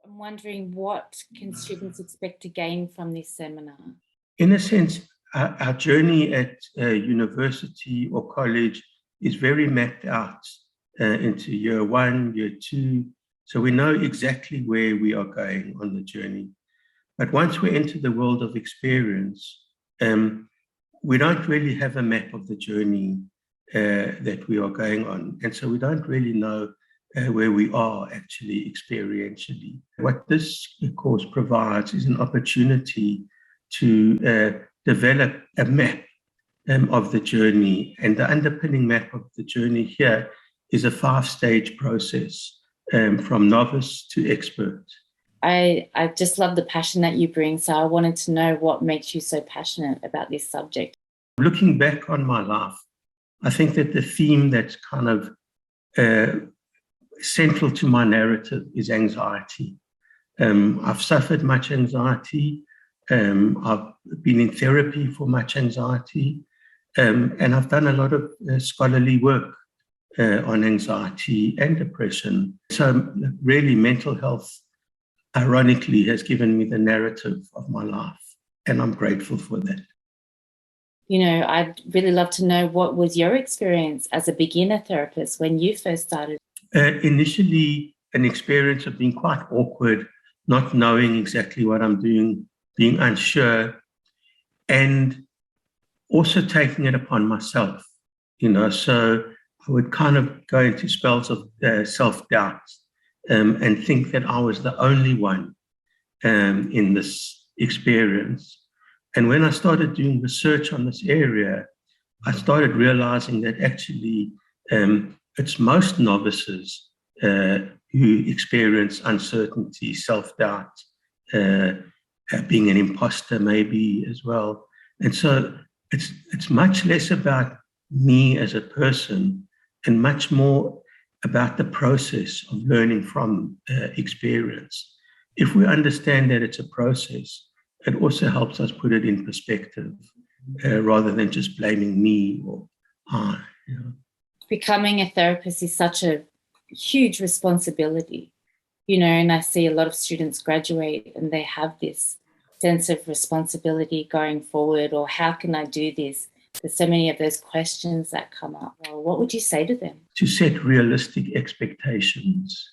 I'm wondering, what can students expect to gain from this seminar? In a sense, our journey at university or college is very mapped out into year one, year two. So we know exactly where we are going on the journey. But once we enter the world of experience, we don't really have a map of the journey that we are going on. And so we don't really know where we are actually experientially. What this course provides is an opportunity to develop a map of the journey. And the underpinning map of the journey here is a 5-stage process from novice to expert. I just love the passion that you bring. So I wanted to know what makes you so passionate about this subject. Looking back on my life, I think that the theme that's kind of central to my narrative is anxiety. I've suffered much anxiety. I've been in therapy for much anxiety. And I've done a lot of scholarly work on anxiety and depression. So really mental health, ironically, has given me the narrative of my life. And I'm grateful for that. You know, I'd really love to know, what was your experience as a beginner therapist when you first started? Initially, an experience of being quite awkward, not knowing exactly what I'm doing, being unsure, and also taking it upon myself, so I would kind of go into spells of self-doubt and think that I was the only one in this experience. And when I started doing research on this area, I started realizing that actually it's most novices who experience uncertainty, self-doubt, being an imposter maybe as well. And so it's much less about me as a person and much more about the process of learning from experience. If we understand that it's a process, it also helps us put it in perspective rather than just blaming me or I. Becoming a therapist is such a huge responsibility, and I see a lot of students graduate and they have this sense of responsibility going forward, or how can I do this? There's so many of those questions that come up. Well, what would you say to them? To set realistic expectations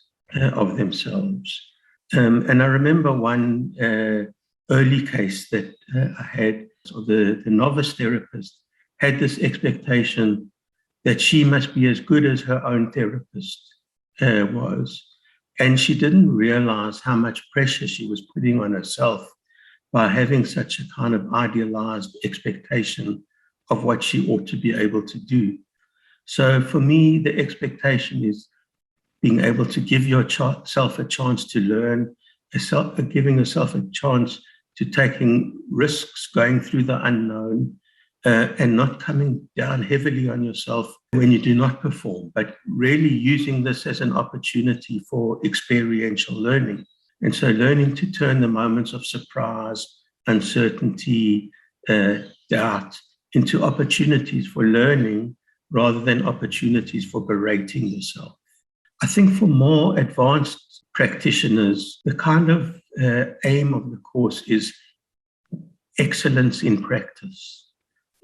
of themselves. And I remember one early case that I had. So the novice therapist had this expectation that she must be as good as her own therapist was. And she didn't realize how much pressure she was putting on herself by having such a kind of idealized expectation of what she ought to be able to do. So for me, the expectation is being able to give yourself a chance to learn, giving yourself a chance to taking risks, going through the unknown, and not coming down heavily on yourself when you do not perform, but really using this as an opportunity for experiential learning. And so learning to turn the moments of surprise, uncertainty, doubt into opportunities for learning rather than opportunities for berating yourself. I think for more advanced practitioners, the kind of aim of the course is excellence in practice.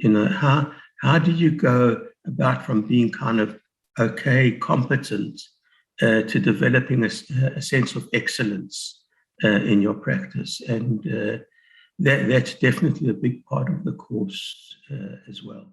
How do you go about from being kind of okay, competent, to developing a sense of excellence in your practice? And that's definitely a big part of the course as well.